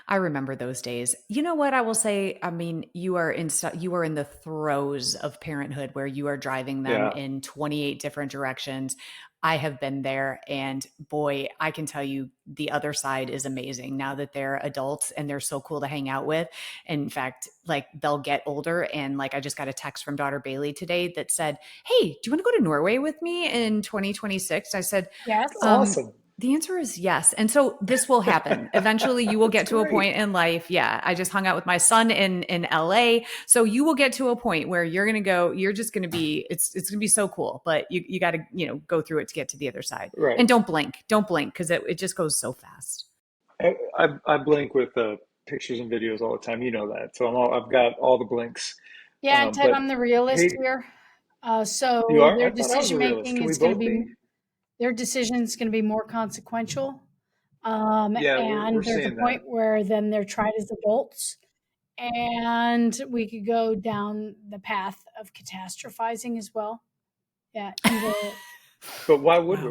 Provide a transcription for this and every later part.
I remember those days. You know what I will say? I mean, you are in the throes of parenthood where you are driving them Yeah. in 28 different directions. I have been there, and boy, I can tell you the other side is amazing now that they're adults and they're so cool to hang out with. In fact, like they'll get older, and like I just got a text from daughter Bailey today that said, "Hey, do you want to go to Norway with me in 2026?" I said, Yes. um, Awesome. the answer is yes. And so this will happen. Eventually you will That's get to a great. point in life. Yeah. I just hung out with my son in LA. So you will get to a point where you're going to go, you're just going to be, it's going to be so cool, but you got to, go through it to get to the other side. Right. And don't blink because it just goes so fast. I blink with pictures and videos all the time. You know that. So I've got all the blinks. Yeah, and Ted, But I'm the realist hey, here. you So are? I thought I was a realist. Can we both be? their decision is going to be more consequential. Yeah, we're And there's a seeing that. point where then they're tried as adults, and we could go down the path of catastrophizing as well. Yeah, either But why would Wow.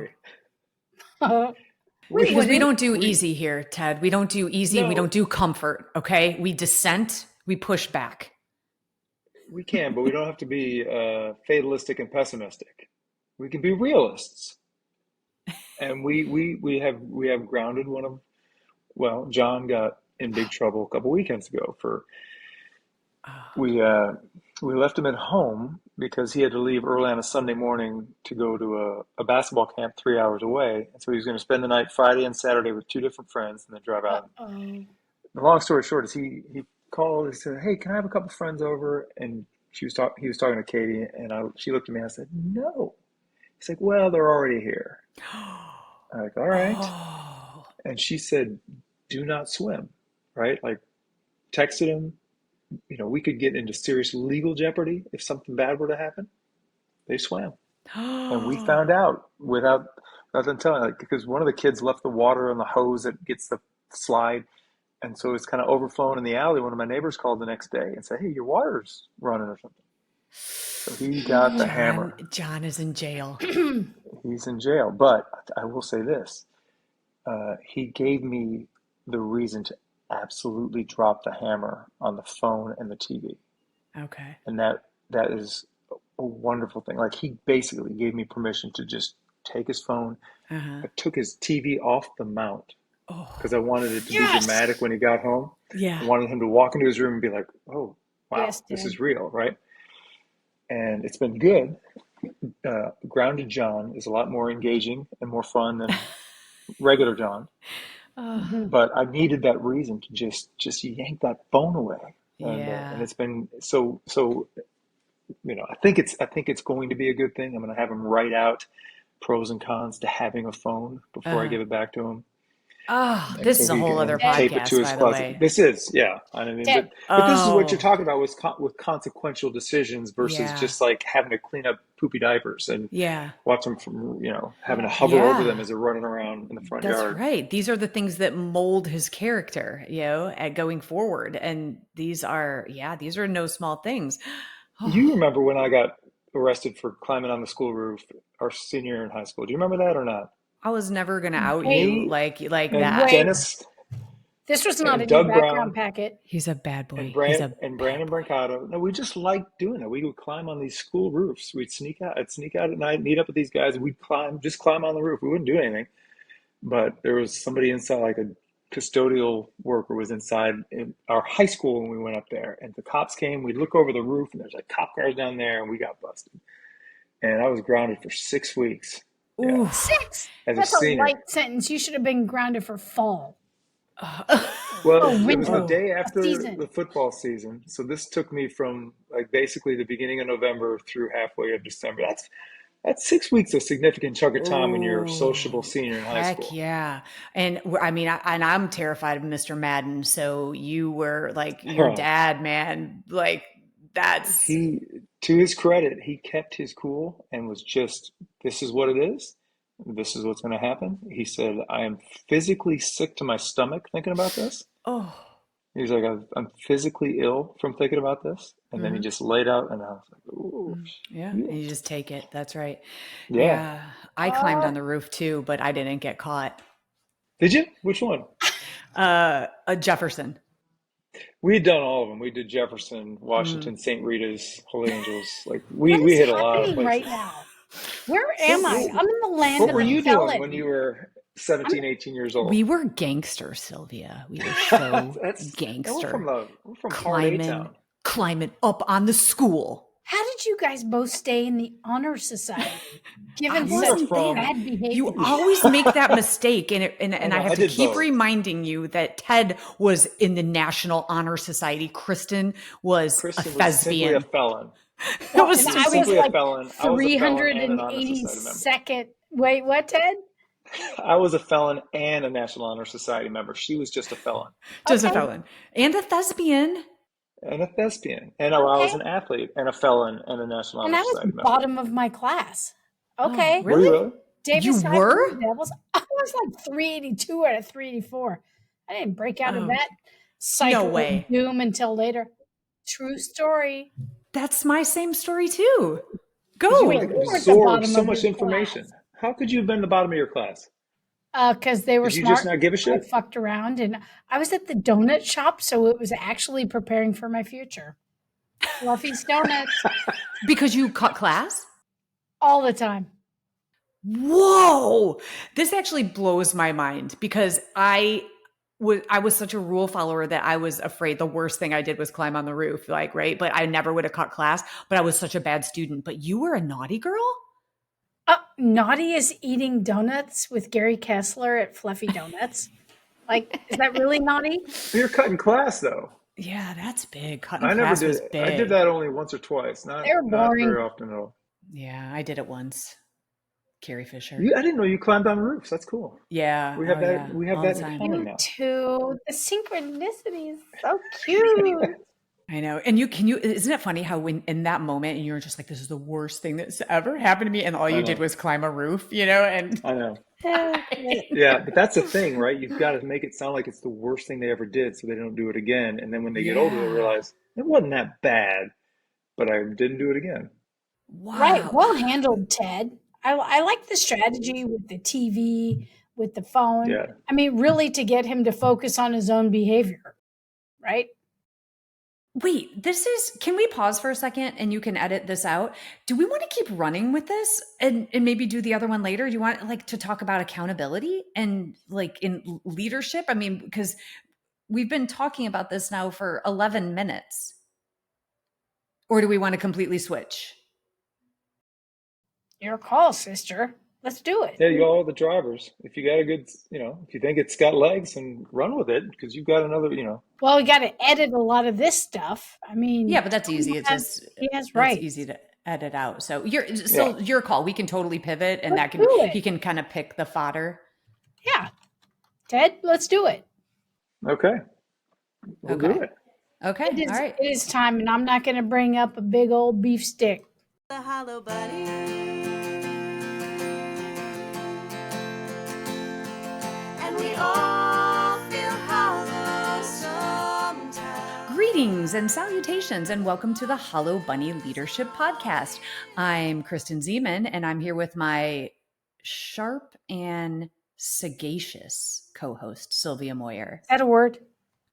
we? we We Because we wouldn't. don't do we easy here, Ted. We don't do easy. We no, don't do comfort. Okay. We dissent. We push back. we can, but we don't have to be fatalistic and pessimistic. We can be realists, and we have grounded one of. Well, John got in big trouble a couple weekends ago for Oh, we uh, we left him at home because he had to leave early on a Sunday morning to go to a basketball camp 3 hours away, and so he was going to spend the night Friday and Saturday with two different friends, and then drive out. Uh-oh. The long story short is he called and said, "Hey, can I have a couple friends over?" And he was talking to Katie, and she looked at me and I said, "No." He's like, "Well, they're already here." I'm like, "All right," oh, and she said, "Do not swim," right? Like texted him. We could get into serious legal jeopardy if something bad were to happen. They swam. And we oh. found out without them telling, like, because one of the kids left the water on the hose that gets the slide. And so it's kind of overflowing in the alley. One of my neighbors called the next day and said, "Hey, your water's running or something." So he got the hammer. John is in jail. He's in jail. But I will say this he gave me the reason to absolutely drop the hammer on the phone and the TV. Okay. And that is a wonderful thing. Like he basically gave me permission to just take his phone. Uh-huh. I took his TV off the mount because Oh, I wanted it to be Yes. dramatic when he got home. I yeah. wanted him to walk into his room and be like, "Oh, wow, Yes, this Dad. is real," right? And it's been good. Grounded John is a lot more engaging and more fun than regular John. Oh, Mhm. But I needed that reason to just yank that phone away, and yeah. it's been so. I think it's going to be a good thing. I'm going to have him write out pros and cons to having a phone before I Uh-huh. give it back to him, Oh, and this so is a he whole other can Ted, tape it to podcast, his by the closet. way. This is, yeah, I mean, Ted, but this is what you're Oh, talking about with consequential decisions versus yeah. just like having to clean up poopy diapers and Yeah. watch them from having to yeah. hover over them Yeah. as they're running around in the front That's yard. right. These are the things that mold his character, at going forward. And these are no small things. You Oh, remember when I got arrested for climbing on the school roof our senior year in high school? Do you remember that or not? I was never gonna out Wait, you Me like and that. wait. Dennis This was not and in your Doug background Brown packet. He's a bad and boy. He's Brand a and bad Brandon boy. Brancato. No, we just liked doing it. We would climb on these school roofs. We'd sneak out. I'd sneak out at night, meet up with these guys, and we'd climb on the roof. We wouldn't do anything, but there was somebody inside, like a custodial worker was inside in our high school when we went up there, and the cops came. We'd look over the roof, and there's like cop cars down there, and we got busted. And I was grounded for 6 weeks. Yeah, Ooh. 6. as a That's a senior. light sentence. You should have been grounded for fall Well, or it was the winter, Oh. day a after season. the football season, so this took me from like basically the beginning of November through halfway of December. That's 6 weeks, a significant chunk of time when you're a sociable Oh, senior in high heck school. yeah. And I mean, and I'm terrified of Mr. Madden. So you were like your Huh. dad, man. Like that's He, to his credit, he kept his cool and was just, "This is what it is. This is what's going to happen." He said, "I am physically sick to my stomach thinking about this." oh. He's like, "I'm physically ill from thinking about this." And then he Mhm. just laid out, and I was like, "Ooh, Yeah, and shit." you just take it. That's right. Yeah. Yeah, I climbed Uh, on the roof too, but I didn't get caught. Did you? Which one? Jefferson. We had done all of them. We did Jefferson, Mm. Washington, St. Rita's, Holy Angels. Like What we is hit a lot of happening right places. now? Where What, am I? what, I'm in the land what of were the you doing when felon. you were I'm 17, 18 years We old? were gangster, Sylvia. We were so That's and gangster. we're from Hard A Climbing, Town. climbing up on the school. How did you guys both stay in the honor society, I given You such were wasn't from there. bad You behavior? always make that mistake, and I I know, have I to did keep both. reminding you that Ted was in the National Honor Society. Kristen was a Kristen was simply a thespian. felon. It Well, was and Kristen was I was simply a like felon. I was a felon and an honor society member. 382nd. Wait, what, Ted? I was a felon and a National Honor Society member. She was just a felon just a Okay, felon and a thespian. and a thespian. And I okay. was an athlete and a felon and a National And Honor I was Society member. bottom of my class. Oh, Okay. Were you really? really? You Davis High were? Blue Devils. I was like 382 out of 384. I didn't break out of Oh, that no cycle of way. doom until later. True story. That's my same story too. Because you Wait, Go. you weren't the absorbed bottom so of much your information. class. How could you have been the bottom of your class? Because they were Did you just smart. not give a I shit? fucked around and I was at the donut shop, so it was actually preparing for my future. Fluffy's Donuts Because you cut class? all the time. Whoa. This actually blows my mind because I was such a rule follower that I was afraid the worst thing I did was climb on the roof, like, right? But I never would have cut class, but I was such a bad student. But you were a naughty girl? Naughty is eating donuts with Gary Kessler at Fluffy Donuts. Like, is that really naughty? You're cutting class though. Yeah, that's big. Cutting I never class was did. I did big. that only once or twice, They're not boring. very often at all. Yeah, I did it once. Carrie Fisher. I didn't know you climbed on roofs. That's cool. Yeah. We have Oh, that. yeah. We have All the that in time. common You now. too. The synchronicity is so cute. I know. And isn't it funny how when in that moment you're just like, this is the worst thing that's ever happened to me. And all I you did know. was climb a roof, and I know. Yeah. Yeah, but that's the thing, right? You've got to make it sound like it's the worst thing they ever did, so they don't do it again. And then when they get older, they yeah. realize it wasn't that bad, but I didn't do it again. Right. Wow. Well handled, Ted. I like the strategy with the TV, with the phone. Yeah. I mean, really to get him to focus on his own behavior, right? Wait, can we pause for a second and you can edit this out? Do we want to keep running with this and maybe do the other one later? Do you want like to talk about accountability and like in leadership? I mean, because we've been talking about this now for 11 minutes. Or do we want to completely switch? Your call, sister. Let's do it. Yeah, you all are the drivers. If you got a good, if you think it's got legs, and run with it because you've got another, Well, we got to edit a lot of this stuff. I mean, Yeah, but that's easy. he It's just has that's rights. easy to edit out. So Yeah. your call. We can totally pivot and Let's do it. he can kind of pick the fodder. Yeah. Ted, let's do it. Okay. We'll do Okay. it. Okay. It is, All right. it is time, and I'm not going to bring up a big old beef stick. The hollow bunny. And we all feel hollow sometimes. Greetings and salutations, and welcome to the Hollow Bunny Leadership Podcast. I'm Kristen Zeman, and I'm here with my sharp and sagacious co-host, Sylvia Moyer. Is that a word?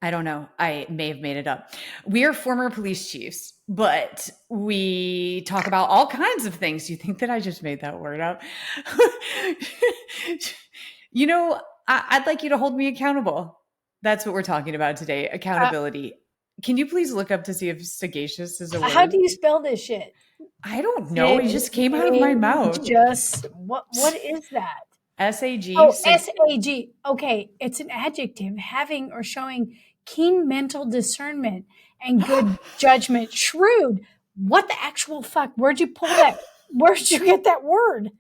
I don't know. I may have made it up. We are former police chiefs, but we talk about all kinds of things. You think that I just made that word up? I'd like you to hold me accountable. That's what we're talking about today. Accountability. Can you please look up to see if sagacious is a word? How do you spell this shit? I don't know. It just came out of my mouth. Just what is that? S-A-G. Oh, S-A-G. Okay, it's an adjective having or showing keen mental discernment and good judgment. Shrewd. What the actual fuck? Where'd you pull that? Where'd you get that word?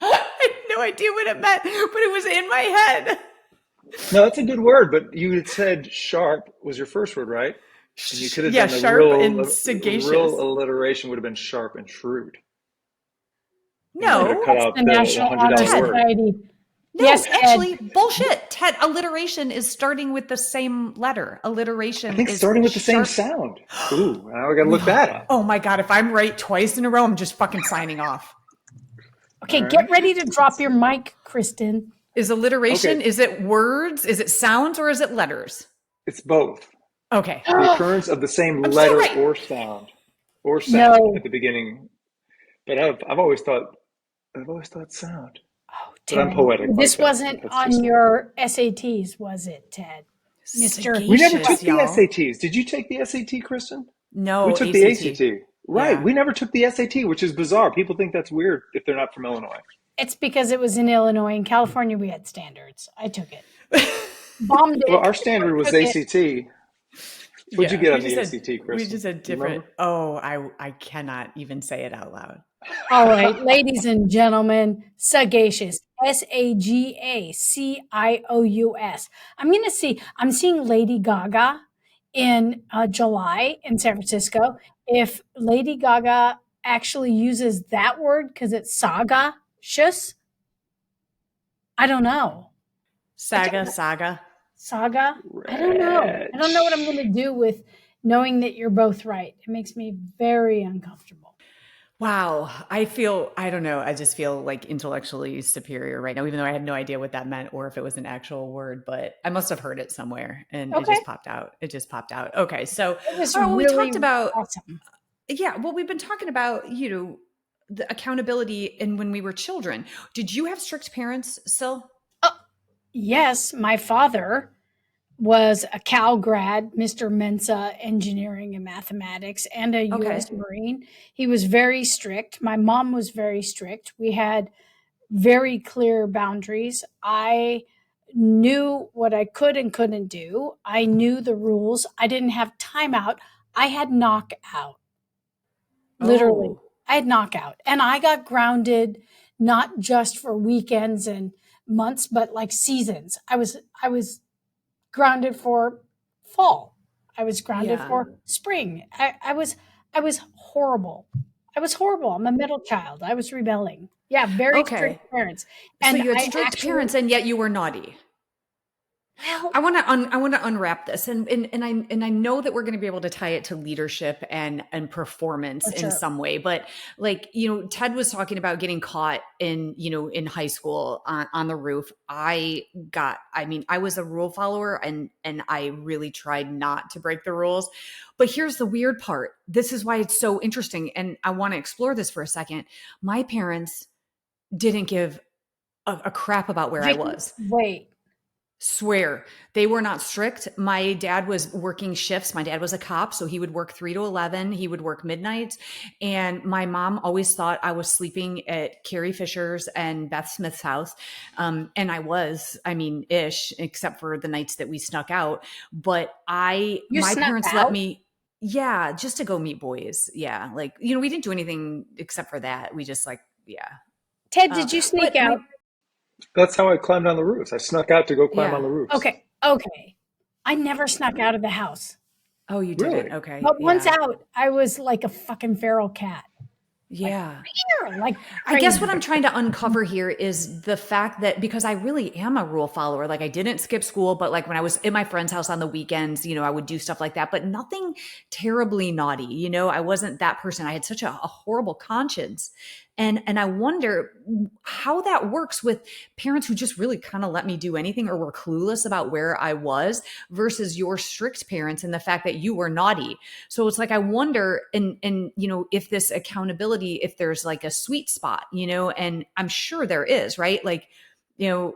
I had no idea what it meant, but it was in my head. No, that's a good word, but you had said sharp was your first word, right? And you could have done sharp and the sagacious. real alliteration would have been sharp and shrewd. No, cut out The National Honor $100 word. Society. No, Yes, Ed. actually, bullshit. Ted, alliteration is starting with the same letter. Alliteration I think is starting with the same sharp. sound. Ooh, now I got to look that up. Oh my God, if I'm right twice in a row, I'm just fucking signing off. Okay, All get right. ready to drop your mic, Kristen. Is alliteration, Okay, is it words? Is it sounds or is it letters? it's both. Okay. The occurrence of the same I'm so letter right. or sound No. at the beginning. But I've always thought sound. Oh, But I'm Ted. poetic like This that. But wasn't that's on just me. your SATs, was it, Ted? Mr. We never Sagacious, took the y'all. SATs. Did you take the SAT, Kristen? We No, took the ACT. ACT. Right. Yeah. We never took the SAT, which is bizarre. People think that's weird if they're not from Illinois. It's because it was in Illinois. In California, we had standards. I took it. Bombed Well, it. our standard was Took it. ACT. What'd you Yeah. get on the ACT, We Kristen? just had Do you different. remember? Oh, I cannot even say it out loud. All right, ladies and gentlemen, sagacious. SAGACIOUS. I'm seeing Lady Gaga in July in San Francisco. If Lady Gaga actually uses that word because it's saga, shus, I don't know. Saga. Saga? I don't know. I Reg. don't know what I'm going to do with knowing that you're both right. It makes me very uncomfortable. Wow. I don't know. I just feel like intellectually superior right now, even though I had no idea what that meant or if it was an actual word, but I must have heard it somewhere and it Okay. just popped out. It just popped out. Okay. So, It was all right, well, we really talked about, awesome. yeah, well, we've been talking about, the accountability and when we were children. Did you have strict parents still? Oh, yes, my father was a Cal grad, Mr. Mensa, engineering and mathematics, and a Okay. U.S. Marine. He was very strict. My mom was very strict. We had very clear boundaries. I knew what I could and couldn't do. I knew the rules. I didn't have timeout. I had knockout. Literally, Oh, I had knockout. And I got grounded not just for weekends and months, but like seasons. I was grounded for fall. I was grounded yeah. for spring. I was horrible. I was horrible. I'm a middle child. I was rebelling. Yeah, very Okay. strict parents. So And you had I strict actually, parents and yet you were naughty. well, I want to unwrap this and I know that we're going to be able to tie it to leadership and performance for in sure. some way, but like, Ted was talking about getting caught in high school on the roof. I was a rule follower and I really tried not to break the rules. But here's the weird part. This is why it's so interesting and I want to explore this for a second. My parents didn't give a crap about where I Vicky, was. wait. Swear they were not strict. My dad was working shifts. My dad was a cop, so he would work 3 to 11. He would work midnights. And my mom always thought I was sleeping at Carrie Fisher's and Beth Smith's house. And I was, ish, except for the nights that we snuck out. But You my snuck parents let out? me, yeah, just to go meet boys. Yeah. Like, we didn't do anything except for that. We just like, yeah. Ted, did you sneak But out? That's how I climbed on the roofs. I snuck out to go climb on yeah. the roofs. Okay. Okay. I never snuck out of the house. Oh, you didn't. Really? Okay. But once Yeah. out, I was like a fucking feral cat. Like, Yeah. like I guess what crazy. I'm trying to uncover here is the fact that because I really am a rule follower, like I didn't skip school, but like when I was in my friend's house on the weekends, I would do stuff like that, but nothing terribly naughty. I wasn't that person. I had such a horrible conscience. And I wonder how that works with parents who just really kind of let me do anything or were clueless about where I was versus your strict parents and the fact that you were naughty. So it's like I wonder and if this accountability, if there's like a sweet spot, and I'm sure there is, right? Like, in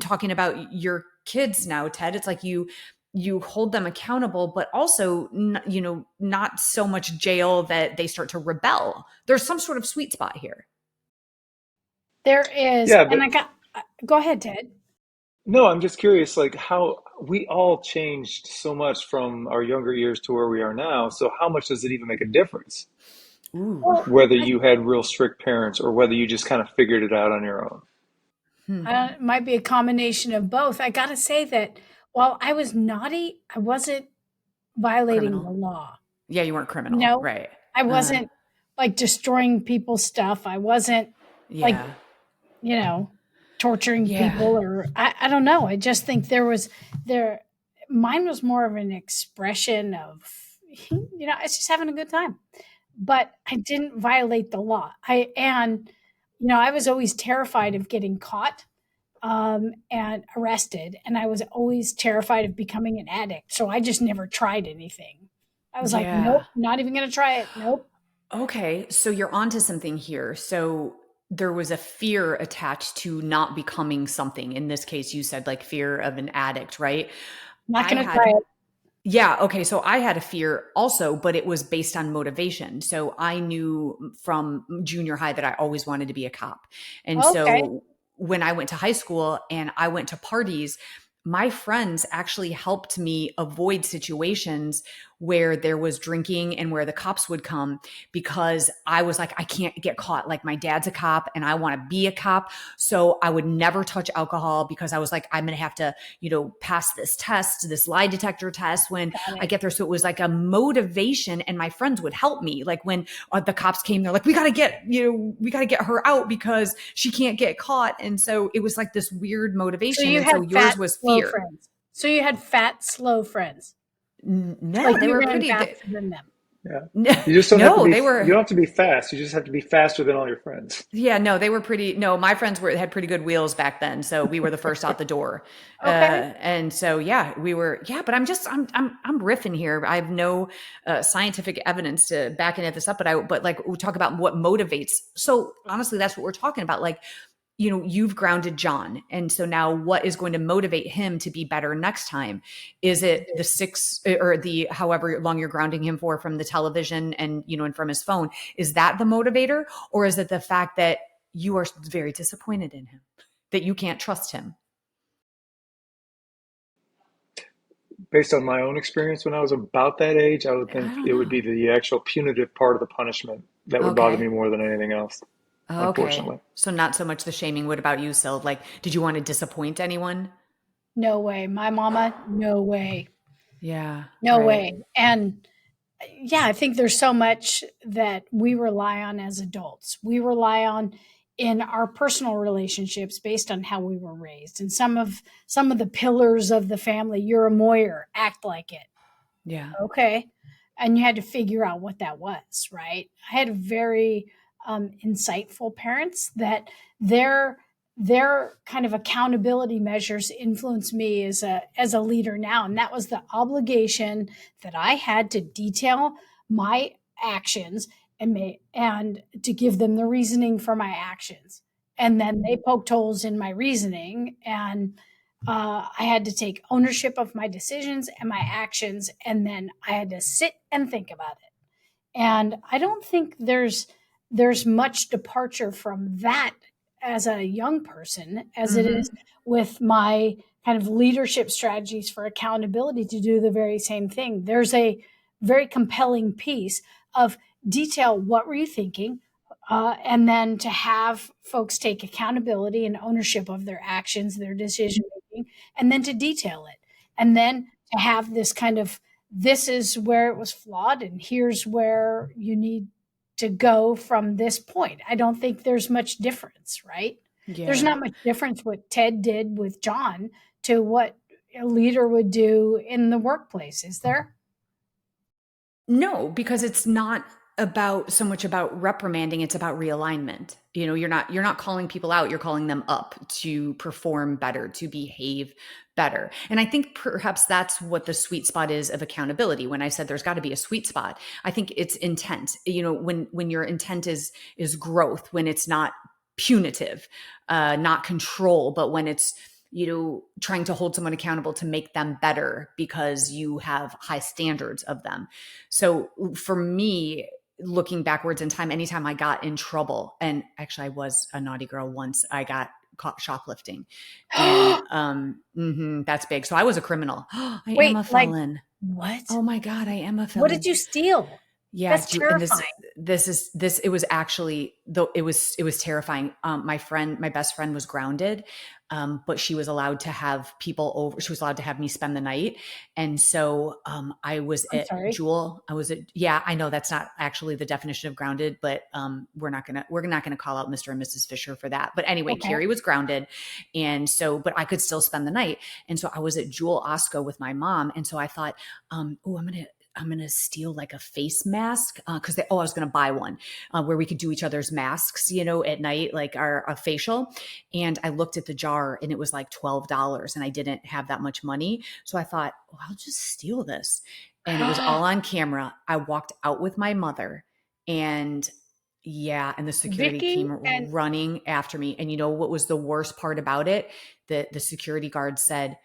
talking about your kids now, Ted, it's like you hold them accountable, but also not so much jail that they start to rebel. There's some sort of sweet spot here. There is, Yeah, and but I got. Go ahead, Ted. no, I'm just curious, like how we all changed so much from our younger years to where we are now. So how much does it even make a difference? Ooh. Well, Whether you had real strict parents or whether you just kind of figured it out on your own. Hmm. it might be a combination of both. I got to say that while I was naughty, I wasn't violating the Criminal. law. Yeah, you weren't You criminal, know, right? I Uh-huh. wasn't like destroying people's stuff. I wasn't like, Yeah. torturing Yeah. people or I don't know. I just think there, mine was more of an expression of, I was just having a good time, but I didn't violate the law. I was always terrified of getting caught and arrested. And I was always terrified of becoming an addict. So I just never tried anything. I was like, Yeah. nope, not even going to try it. Nope. Okay, so you're onto something here. So there was a fear attached to not becoming something. In this case, you said like fear of an addict, right? Not I going to try had, it. yeah, okay, so I had a fear also, but it was based on motivation. So I knew from junior high that I always wanted to be a cop. And Okay. so when I went to high school and I went to parties, my friends actually helped me avoid situations where there was drinking and where the cops would come because I was like, I can't get caught. Like my dad's a cop and I want to be a cop. So I would never touch alcohol because I was like, I'm going to have to, pass this test, this lie detector test when Got I it. get there. So it was like a motivation and my friends would help me. Like when the cops came, they're like, we got to get, we got to get her out because she can't get caught. And so it was like this weird So motivation. you And had so yours fat, was slow fear. friends. So you had fat, slow friends. Like No, they you were ran pretty, faster than them. Yeah. You just don't have to no, be, they you don't were, have to be fast. You just have to be faster than all your friends. yeah, no, they were pretty. No, my friends had pretty good wheels back then, so we were the first out the door. Okay. And so, yeah, we were. Yeah, but I'm riffing here. I have no scientific evidence to back any of this up, but like we talk about what motivates. So honestly, that's what we're talking about. Like, you've grounded John. And so now what is going to motivate him to be better next time? Is it the 6 or the however long you're grounding him for from the television and from his phone? Is that the motivator? Or is it the fact that you are very disappointed in him, that you can't trust him? Based on my own experience when I was about that age, I would I think don't it would know. be the actual punitive part of the punishment that would bother me Okay. more than anything else, Okay. unfortunately. So not so much the shaming. What about you, Syl? Like, did you want to disappoint anyone? No way. My mama, no way. Yeah. No Right. way. And yeah, I think there's so much that we rely on as adults. We rely on in our personal relationships based on how we were raised. And some of the pillars of the family, you're a Moyer, act like it. Yeah. Okay. And you had to figure out what that was, right? I had very insightful parents that their their kind of accountability measures influenced me as a leader now. And that was the obligation that I had to detail my actions and to give them the reasoning for my actions. And then they poked holes in my reasoning, and I had to take ownership of my decisions and my actions, and then I had to sit and think about it. And I don't think there's much departure from that as a young person as it is Mm-hmm. with my kind of leadership strategies for accountability to do the very same thing. There's a very compelling piece of detail. What were you thinking? And then to have folks take accountability and ownership of their actions, their decision making, and then to detail it. And then to have this kind of this is where it was flawed, and here's where you need to go from this point. I don't think there's much difference, right? There's Yeah. not much difference what Ted did with John to what a leader would do in the workplace, is there? No, because it's not about so much about reprimanding, it's about realignment. You're not calling people out, you're calling them up to perform better, to behave better. And I think perhaps that's what the sweet spot is of accountability. When I said there's got to be a sweet spot, I think it's intent. When your intent is growth, when it's not punitive, not control, but when it's trying to hold someone accountable to make them better because you have high standards of them. So for me, looking backwards in time, anytime I got in trouble, and actually I was a naughty girl once, I got caught shoplifting. And that's big. So I was a criminal. I am Wait, a like felon. what? Oh my God, I am a What did felon. you steal? Yeah, That's and this terrifying. this is this it was actually though it was terrifying. My best friend was grounded, but she was allowed to have people over. She was allowed to have me spend the night, and so I was I'm at sorry. Jewel. I was at Yeah, I know that's not actually the definition of grounded, but we're not gonna call out Mr. and Mrs. Fisher for that. But anyway, Okay. Carrie was grounded, and so but I could still spend the night, and so I was at Jewel Osco with my mom, and so I thought, oh, I'm gonna steal like a face mask because I was gonna buy one where we could do each other's masks, at night, like a facial. And I looked at the jar and it was like $12, and I didn't have that much money, so I thought, oh, I'll just steal this. And it was all on camera. I walked out with my mother, and yeah, and the security Vicky came and running after me. And you know what was the worst part about it? The security guard said,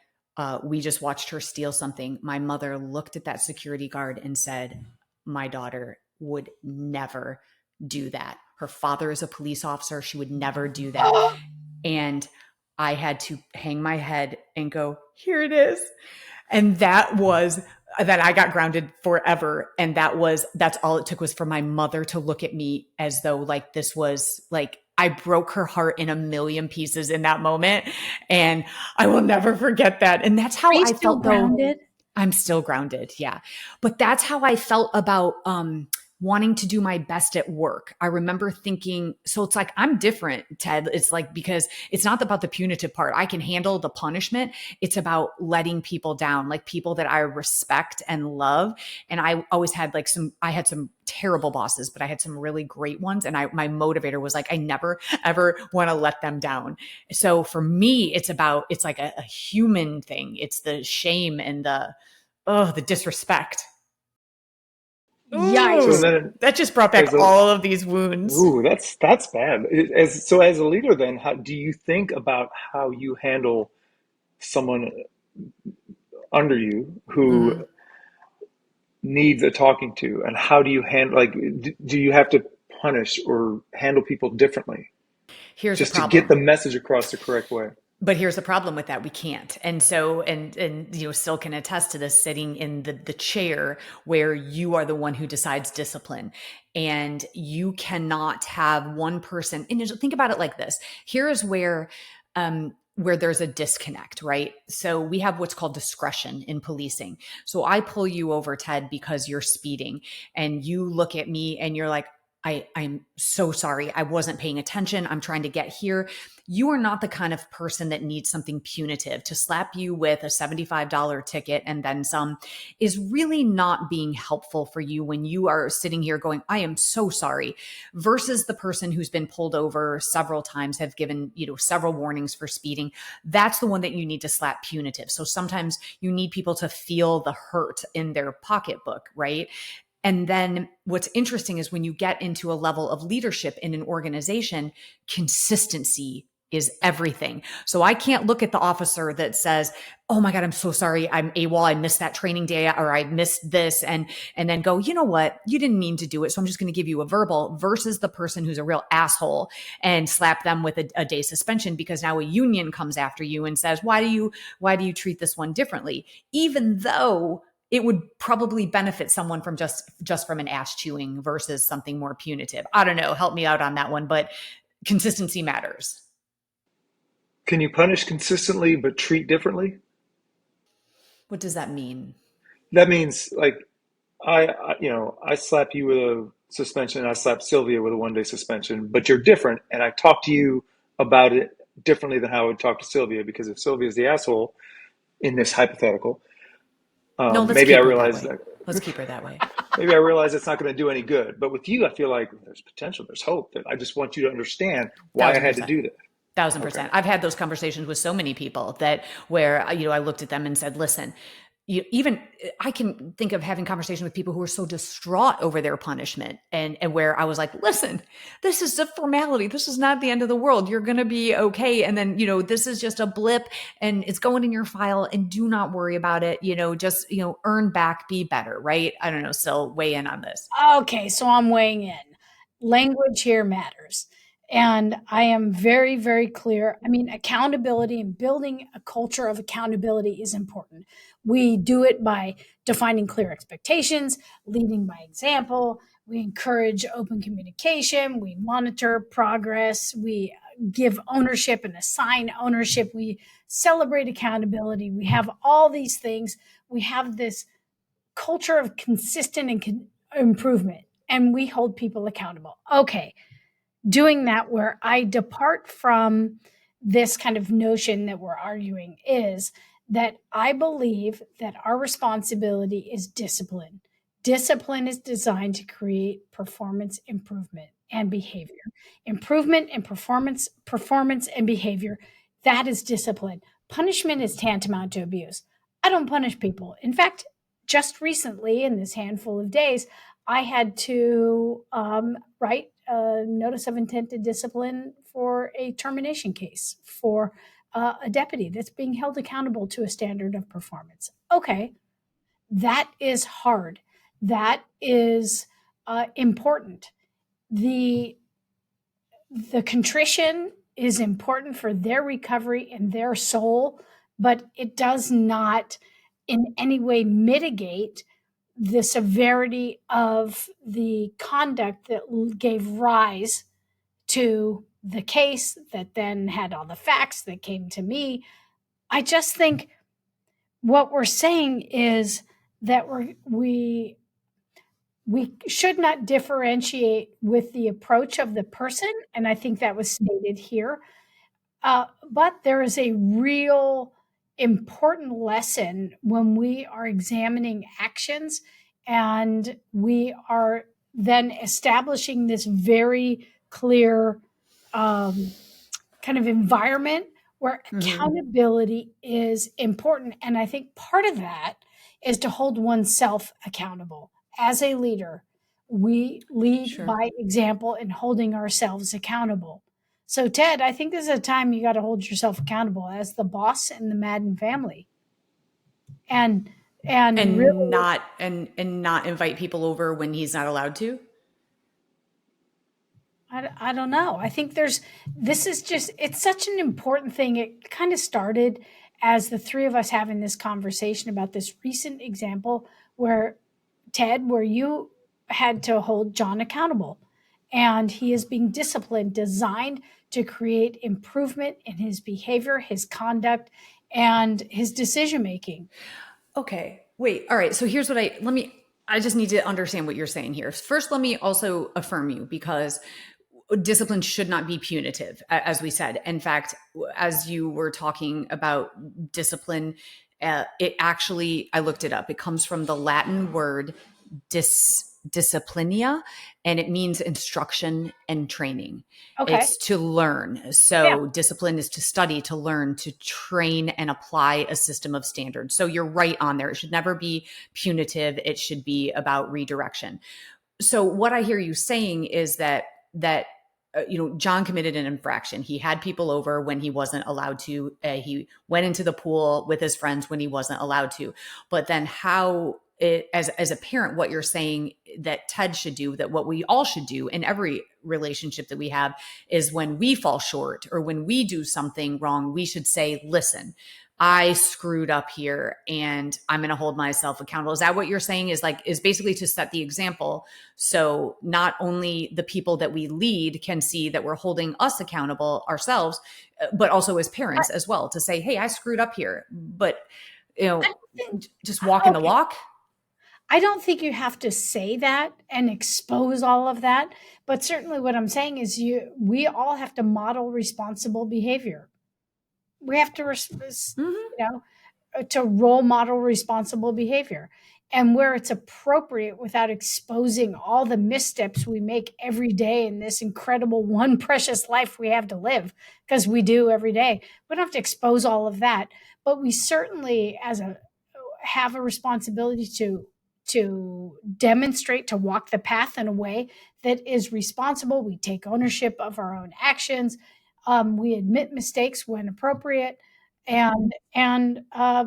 we just watched her steal something. My mother looked at that security guard and said, my daughter would never do that. Her father is a police officer. She would never do that. And I had to hang my head and go, here it is. And then I got grounded forever. And that's all it took, was for my mother to look at me as though like this was like, I broke her heart in a million pieces in that moment. And I will never forget that. And that's are how you I still felt, though. grounded? I'm still grounded. Yeah. But that's how I felt about, wanting to do my best at work. I remember thinking, so it's like, I'm different, Ted. It's like, because it's not about the punitive part. I can handle the punishment. It's about letting people down, like people that I respect and love. And I always had I had some terrible bosses, but I had some really great ones. And my motivator was like, I never, ever want to let them down. So for me, it's like a human thing. It's the shame and the disrespect. Yikes. So Ooh, then, that just brought back as a all of these wounds. ooh, that's bad. As a leader, then, how do you think about how you handle someone under you who Mhm. needs a talking to, and how do you handle, like, do you have to punish or handle people differently Here's the just to get the problem. message across the correct way? But here's the problem with that. We can't. And so, and Sil can attest to this, sitting in the chair where you are the one who decides discipline. And you cannot have one person, and think about it like this. Here is where there's a disconnect, right? So we have what's called discretion in policing. So I pull you over, Ted, because you're speeding, and you look at me and you're like, I'm so sorry. I wasn't paying attention. I'm trying to get here. You are not the kind of person that needs something punitive. To slap you with a $75 ticket and then some is really not being helpful for you when you are sitting here going, I am so sorry, versus the person who's been pulled over several times, have given, several warnings for speeding. That's the one that you need to slap punitive. So sometimes you need people to feel the hurt in their pocketbook, right? And then what's interesting is when you get into a level of leadership in an organization, consistency is everything. So I can't look at the officer that says, oh my God, I'm so sorry, I'm AWOL, I missed that training day, or I missed this, and then go, you know what, you didn't mean to do it, so I'm just going to give you a verbal, versus the person who's a real asshole and slap them with a day suspension because now a union comes after you and says, why do you treat this one differently? Even though it would probably benefit someone from just from an ass chewing versus something more punitive. I don't know. Help me out on that one, but consistency matters. Can you punish consistently but treat differently? What does that mean? That means, like, I slap you with a suspension, I slap Sylvia with a 1 day suspension, but you're different, and I talk to you about it differently than how I would talk to Sylvia, because if Sylvia's the asshole in this hypothetical, No, let's maybe I keep her that realize way. that Let's keep her that way. maybe I realize it's not going to do any good. But with you, I feel like there's potential, there's hope. That I just want you to understand why I Thousand had to percent. do that. Thousand Okay. percent. I've had those conversations with so many people that where, I looked at them and said, listen, even I can think of having conversation with people who are so distraught over their punishment, and where I was like, listen, this is a formality. This is not the end of the world. You're going to be okay. And then, this is just a blip and it's going in your file, and do not worry about it. Just, earn back, be better. Right. I don't know. So weigh in on this. Okay, so I'm weighing in. Language here matters. And I am very, very clear. I mean, accountability and building a culture of accountability is important. We do it by defining clear expectations, leading by example. We encourage open communication. We monitor progress. We give ownership and assign ownership. We celebrate accountability. We have all these things. We have this culture of consistent and improvement, and we hold people accountable. Okay, doing that where I depart from this kind of notion that we're arguing is that I believe that our responsibility is discipline. Discipline is designed to create performance improvement and behavior. Improvement and performance and behavior. That is discipline. Punishment is tantamount to abuse. I don't punish people. In fact, just recently, in this handful of days, I had to write a notice of intent to discipline for a termination case for a deputy that's being held accountable to a standard of performance. Okay, that is hard. That is important. The contrition is important for their recovery and their soul, but it does not in any way mitigate the severity of the conduct that gave rise to the case that then had all the facts that came to me. I just think what we're saying is that we should not differentiate with the approach of the person, and I think that was stated here. But there is a real important lesson when we are examining actions and we are then establishing this very clear kind of environment where accountability is important. And I think part of that is to hold oneself accountable. As a leader, we lead by example and holding ourselves accountable. So, Ted, I think this is a time you got to hold yourself accountable as the boss in the Madden family, and really, not invite people over when he's not allowed to. I don't know. I think this is just, it's such an important thing. It kind of started as the three of us having this conversation about this recent example where, Ted, where you had to hold John accountable and he is being disciplined, designed to create improvement in his behavior, his conduct, and his decision-making. Okay, wait. All right. So here's what I just need to understand what you're saying here. First, let me also affirm you, because discipline should not be punitive, as we said. In fact, as you were talking about discipline, it actually, I looked it up. It comes from the Latin word disciplinia, and it means instruction and training. Okay. It's to learn. So discipline is to study, to learn, to train and apply a system of standards. So you're right on there. It should never be punitive. It should be about redirection. So what I hear you saying is that John committed an infraction. He had people over when he wasn't allowed to. He went into the pool with his friends when he wasn't allowed to. But then as a parent, what you're saying that Ted should do, that what we all should do in every relationship that we have, is when we fall short or when we do something wrong, we should say, listen, I screwed up here and I'm going to hold myself accountable. Is that what you're saying? Is basically to set the example. So not only the people that we lead can see that we're holding us accountable ourselves, but also as parents as well, to say, hey, I screwed up here, but just walking the walk. I don't think you have to say that and expose all of that, but certainly what I'm saying is we all have to model responsible behavior. We have to, to role model responsible behavior, and where it's appropriate without exposing all the missteps we make every day in this incredible one precious life we have to live, because we do every day. We don't have to expose all of that, but we certainly have a responsibility to demonstrate, to walk the path in a way that is responsible. We take ownership of our own actions. We admit mistakes when appropriate. And I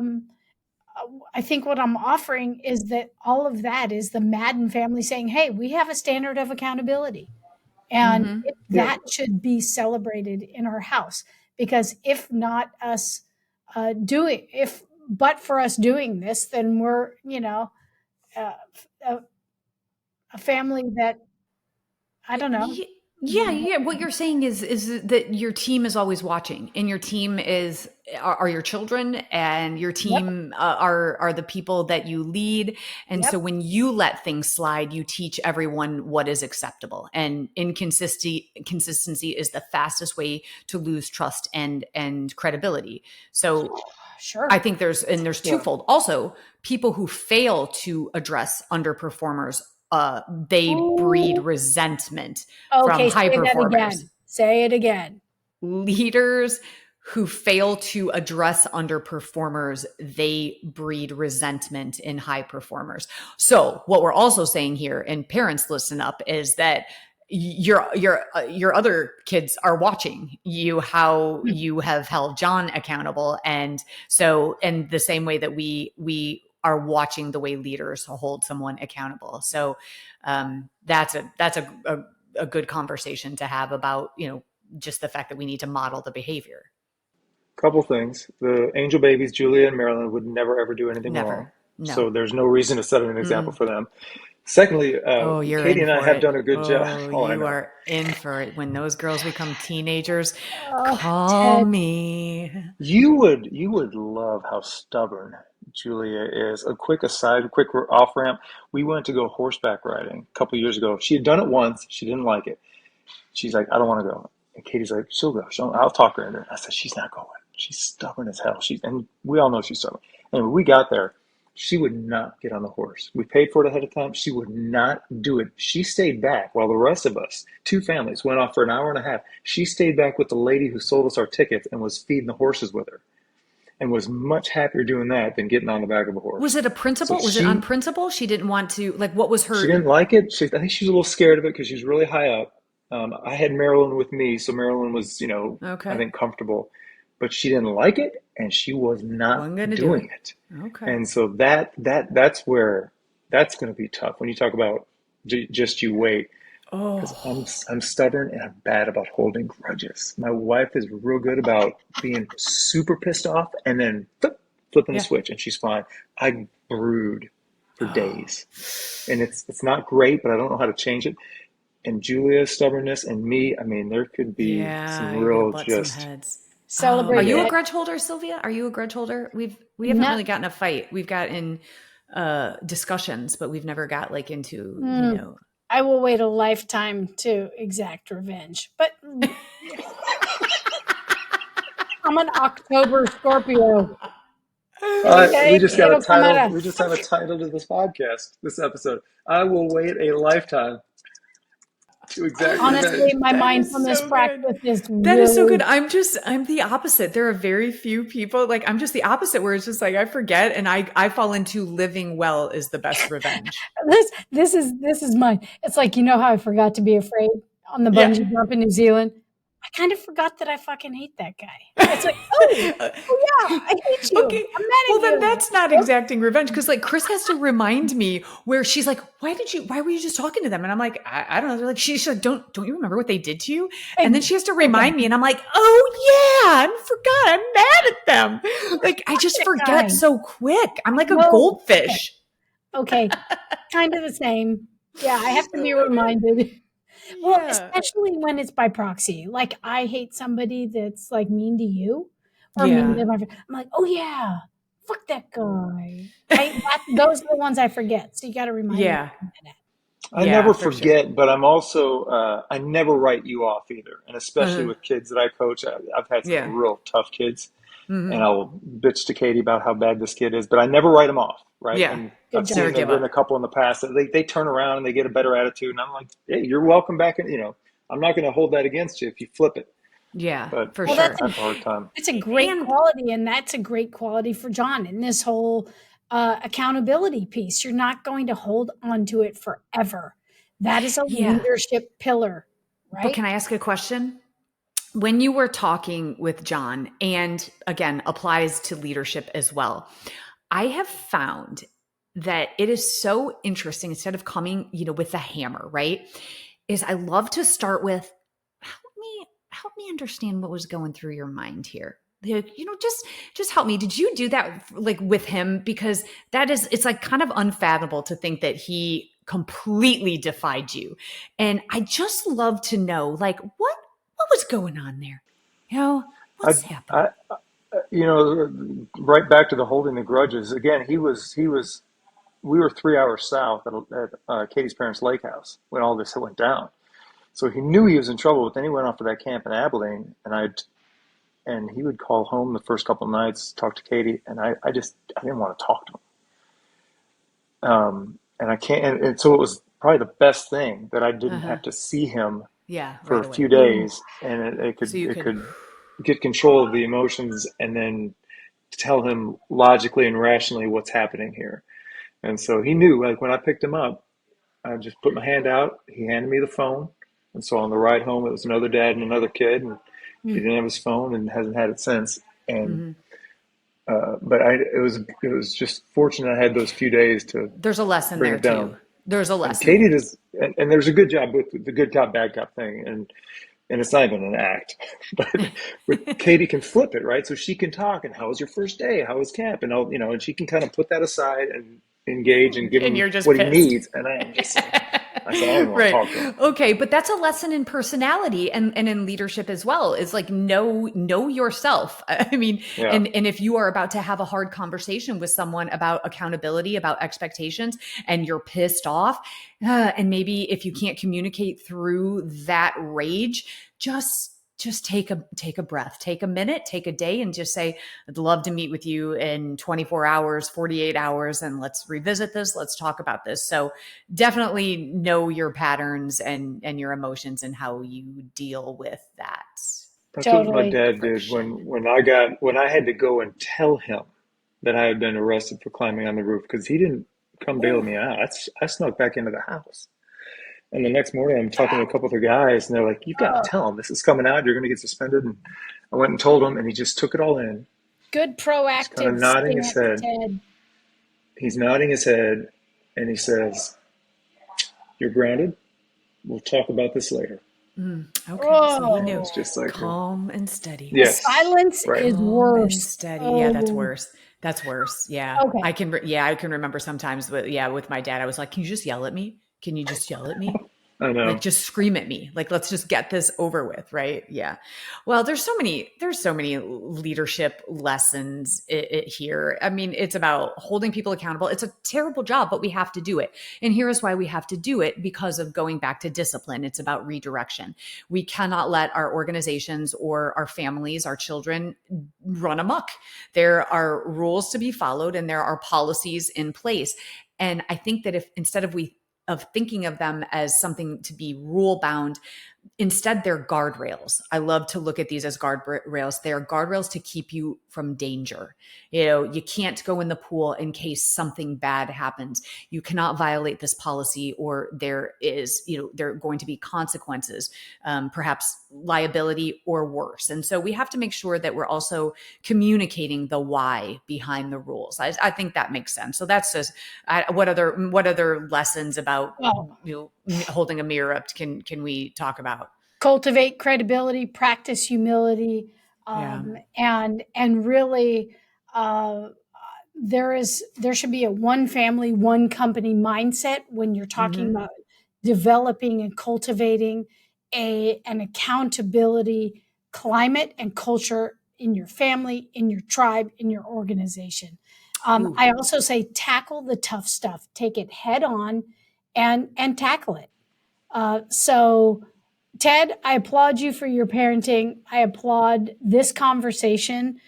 think what I'm offering is that all of that is the Madden family saying, hey, we have a standard of accountability. And that should be celebrated in our house, because if not us but for us doing this, then we're, a family that, I don't know. Yeah. What you're saying is that your team is always watching, and your team are your children, and your team are the people that you lead. And so when you let things slide, you teach everyone what is acceptable, and consistency is the fastest way to lose trust and credibility. So Sure. I think there's Yeah. twofold. Also, people who fail to address underperformers, they breed Ooh. resentment from Okay, high say that performers. again. Say it again. Leaders who fail to address underperformers, they breed resentment in high performers. So what we're also saying here, and parents listen up, is that your other kids are watching you, how you have held John accountable. And so in the same way that we are watching the way leaders hold someone accountable. So that's a good conversation to have about, just the fact that we need to model the behavior. Couple things. The angel babies, Julia and Marilyn, would never ever do anything wrong. Never. No. So there's no reason to set an example Mm. for them. Secondly, Oh, you're Katie in and I for have it. done a good job. Oh, Oh, I you know. are in for it. When those girls become teenagers, Oh, call Ted. me. You would love how stubborn Julia is. A quick aside, a quick off ramp. We went to go horseback riding a couple years ago. She had done it once. She didn't like it. She's like, I don't want to go. And Katie's like, she'll go. I'll talk her into it. I said, she's not going. She's stubborn as hell. And we all know she's stubborn. And when we got there, she would not get on the horse. We paid for it ahead of time. She would not do it. She stayed back while the rest of us, two families, went off for an hour and a half. She stayed back with the lady who sold us our tickets and was feeding the horses with her and was much happier doing that than getting on the back of a Was horse. it a So principle? Was it on principle? She didn't want to, like, what was she her? didn't like it. I think she was a little scared of it because she was really high up. I had Marilyn with me, so Marilyn was, I Okay. think comfortable, but she didn't like it, and she was not Wasn't going to do it. doing it. Okay. And so that's where that's going to be tough when you talk about just you wait. Because Oh, I'm stubborn and I'm bad about holding grudges. My wife is real good about being super pissed off and then flipping the yeah. switch, and she's fine. I brood for Oh, days, and it's not great, but I don't know how to change it. And Julia's stubbornness and me, I mean, there could be some yeah. You're going to real butt some just, heads. Oh, are Celebrate you a yeah. that. grudge holder, Sylvia? Are you a grudge holder? We haven't No, really gotten a fight. We've got in discussions, but we've never got like into, I will wait a lifetime to exact revenge. But I'm an October Scorpio. We Okay, just got a it'll come out title. of. We just have a title to this podcast, this episode. I will wait a lifetime to exact Honestly, revenge. my That is mindfulness so good. practice is That is so good. really. I'm the opposite. There are very few people, like, I'm just the opposite, where it's just like I forget and I fall into living well is the best revenge. This is mine. It's like, you know how I forgot to be afraid on the Yeah. bungee jump in New Zealand? I kind of forgot that I fucking hate that guy. It's like, oh yeah, I hate you. Okay. I'm mad Well, at then you. that's not Oops. exacting revenge because, like, Chris has to remind me where she's like, why were you just talking to them? And I'm like, I don't know. They're like, she's like, don't you remember what they did to you? And then she has to remind me, and I'm like, oh yeah, I forgot. I'm mad at them. Like, I just That guy. forget so quick. I'm like a No. goldfish. Okay. Kind of the same. Yeah, I have to be reminded. Well, Yeah. especially when it's by proxy. Like I hate somebody that's like mean to you or mean Yeah. to my friend. I'm like, oh yeah, fuck that guy. Those are the ones I forget. So you got to remind me Yeah. of that. I Yeah, never for sure. forget, but I'm also I never write you off either, and especially Uh-huh. with kids that I coach. I've had some Yeah. real tough kids, and Hmm. I'll bitch to Katie about how bad this kid is, but I never write them off, right? Yeah. And Good I've job. Never seen give I've written a up. couple in the past that they turn around and they get a better attitude, and I'm like, hey, you're welcome back, and I'm not going to hold that against you if you flip it. Yeah, But for Well, yeah, sure. I have a hard time. that's a great And quality, and that's a great quality for John in this whole accountability piece. You're not going to hold on to it forever. That is a yeah. leadership pillar, But right? can I ask a question? When you were talking with John, and again, applies to leadership as well, I have found that it is so interesting instead of coming, with the hammer, right? Is I love to start with help me understand what was going through your mind here. Just help me. Did you do that like with him? Because it's like kind of unfathomable to think that he completely defied you. And I just love to know like what was going on there? I, What's happening? I, right back to the holding the grudges again. He was. We were 3 hours south at Katie's parents' lake house when all this went down. So he knew he was in trouble, but then he went off to that camp in Abilene, and and he would call home the first couple of nights, talk to Katie, and I didn't want to talk to him. And I can't, and so it was probably the best thing that I didn't Uh-huh. have to see him Yeah, for right a few away. Ooh, days, and So you it could, could get control of the emotions, and then tell him logically and rationally what's happening here. And so he knew, like when I picked him up, I just put my hand out. He handed me the phone, and so on the ride home, it was another dad and another kid, and he mm, didn't have his phone and hasn't had it since. And mhm. but it was just fortunate I had those few days to There's a lesson bring there it down. too. There's a And lesson Katie there. does, and there's a good job with the good cop bad cop thing, and it's not even an act, but with Katie can flip it, right? So she can talk, and how was your first day? How was camp? And all, and she can kind of put that aside and engage and give And him you're just what he pissed. needs. And I am just like, I said, I don't even want to Right. talk to him. Okay. But that's a lesson in personality and in leadership as well. Is like know yourself. I mean, Yeah. and if you are about to have a hard conversation with someone about accountability, about expectations, and you're pissed off, and maybe if you can't communicate through that rage, just take a breath, take a minute, take a day, and just say, I'd love to meet with you in 24 hours, 48 hours, and let's revisit this. Let's talk about this. So definitely know your patterns and your emotions and how you deal with that That's what my totally. dad did friction. when I had to go and tell him that I had been arrested for climbing on the roof because he didn't come bail Ooh, me out. I snuck back into the house. And the next morning, I'm talking to a couple of the guys, and they're like, "You've got to Oh, tell him this is coming out. You're going to get suspended." And I went and told him, and he just took it all in. good He's kind of proactive nodding his stance, head. Ted. He's nodding his head, and he says, "You're grounded. We'll talk about this later." okay. So he And knew. it's just like, Calm and steady. yes, Silence right. is Calm and worse. steady. Yeah, that's Oh, worse. That's worse. Yeah. okay. I can remember sometimes, but yeah, with my dad, I was like, can you just yell at me? Can you just yell at me? I Like know. just scream at me. Like let's just get this over with, right? Yeah. Well, there's so many leadership lessons here. I mean, it's about holding people accountable. It's a terrible job, but we have to do it. And here is why we have to do it, because of going back to discipline. It's about redirection. We cannot let our organizations or our families, our children run amok. There are rules to be followed and there are policies in place. And I think that if instead of thinking of them as something to be rule bound, instead they're guardrails. I love to look at these as guardrails. They are guardrails to keep you from danger. You can't go in the pool in case something bad happens. You cannot violate this policy, or there are going to be consequences, perhaps liability or worse. And so we have to make sure that we're also communicating the why behind the rules. I think that makes sense. So that's just what other lessons about Well, holding a mirror up can we talk about? cultivate credibility, practice humility, Yeah. and really, uh, there should be a one family, one company mindset when you're talking Mm-hmm. about developing and cultivating an accountability climate and culture in your family, in your tribe, in your organization. Ooh, I also say tackle the tough stuff, take it head on, and tackle it. So, Ted, I applaud you for your parenting. I applaud this conversation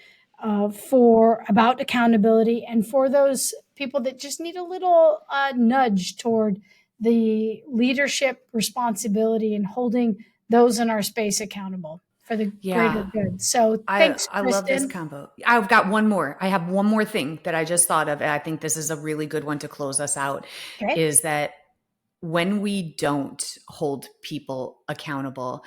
for about accountability, and for those people that just need a little nudge toward the leadership responsibility and holding those in our space accountable for the greater yeah. good. So, I thanks, I love this Kristen. combo. I've got one more. I have one more thing that I just thought of, and I think this is a really good one to close us out. Okay. Is that when we don't hold people accountable,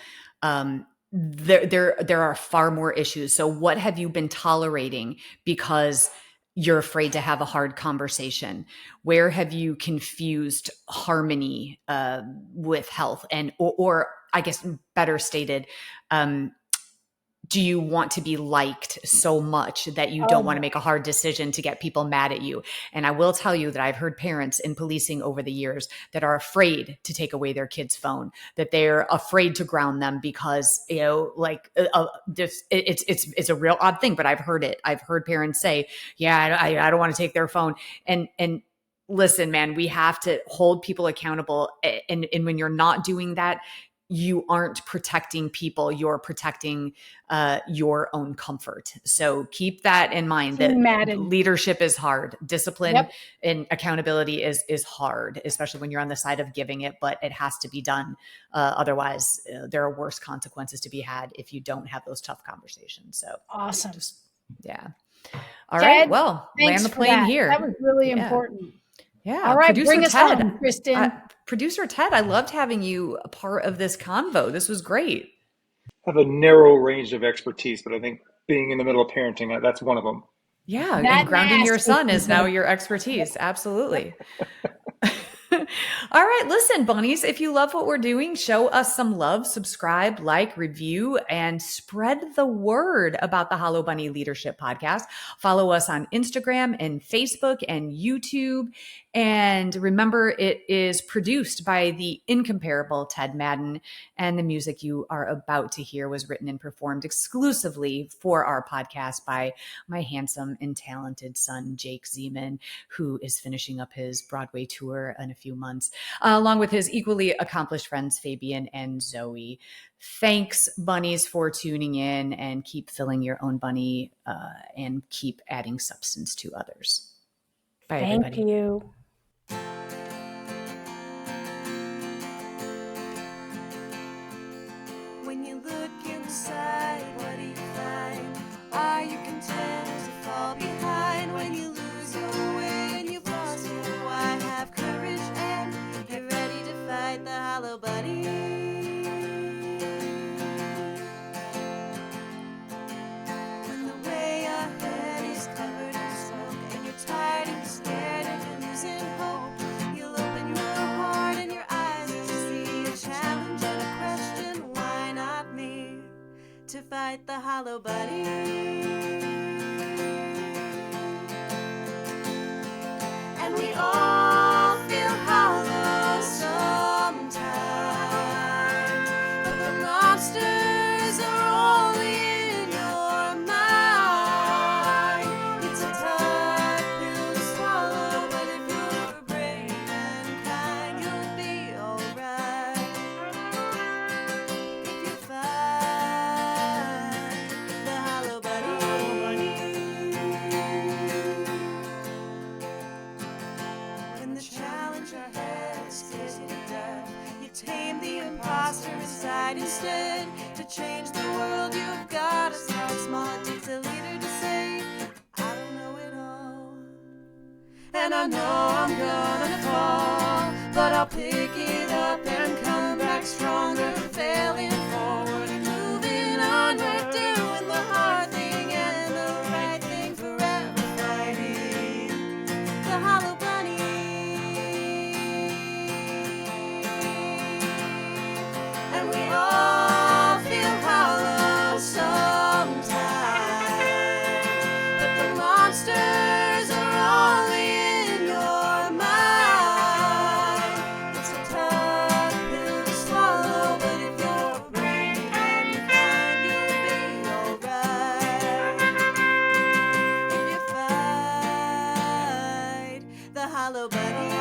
there are far more issues. So, what have you been tolerating because you're afraid to have a hard conversation? Where have you confused harmony with health, or I guess better stated, um, do you want to be liked so much that you Oh don't want to boy. make a hard decision to get people mad at you? And I will tell you that I've heard parents in policing over the years that are afraid to take away their kid's phone, that they're afraid to ground them because, it's a real odd thing, but I've heard it. I've heard parents say, yeah, I don't want to take their phone. And listen, man, we have to hold people accountable. And when you're not doing that, you aren't protecting people, you're protecting your own comfort. So keep that in mind, that King Madden. leadership is hard. Discipline Yep. and accountability is hard, especially when you're on the side of giving it, but it has to be done. Otherwise, there are worse consequences to be had if you don't have those tough conversations. So Awesome. just, yeah. All Ted, right. Well, thanks land the for plane that. here. That was really Yeah. important. Yeah. All right, Producer bring us Ted. home, Kristen. Producer Ted, I loved having you a part of this convo. This was great. Have a narrow range of expertise, but I think being in the middle of parenting, that's one of them. Yeah. That And grounding your mask son is is now your expertise. Absolutely. All right, listen, bunnies, if you love what we're doing, show us some love, subscribe, like, review, and spread the word about the Hollow Bunny Leadership Podcast. Follow us on Instagram and Facebook and YouTube. And remember, it is produced by the incomparable Ted Madden, and the music you are about to hear was written and performed exclusively for our podcast by my handsome and talented son, Jake Zeman, who is finishing up his Broadway tour in a few months, along with his equally accomplished friends, Fabian and Zoe. Thanks, bunnies, for tuning in, and keep filling your own bunny and keep adding substance to others. Bye, Thank everybody. you. When you look inside, what do you find? Are you content to fall behind? When you lose your way and you've lost your why, have courage and get ready to fight the hollow bunny. When the way ahead is covered in smoke and you're tired and you're scared and you're losing hope, you'll open your heart and your eyes to see a challenge and a question. Why not me? To fight the hollow bunny. And we all feel hollow sometimes, but the monsters are only in your mind. It's a tough pill to swallow, but if you're brave and kind, you'll be alright. If you fight the hollow bunny. When the challenge ahead scares you to death, you tame the imposter inside instead. To change the world, you've got to start small. It takes a leader to say, I don't know it all, and I know I'm gonna fall, but I'll pick it up and come back stronger, failing forward and moving onward, doing the hard thing and the right thing, forever fighting the hollow bunny. And we all feel hollow sometimes, but the monsters are only in your mind. It's a tough pill to swallow, but if you're brave and kind, you'll be alright. If you fight the hollow bunny.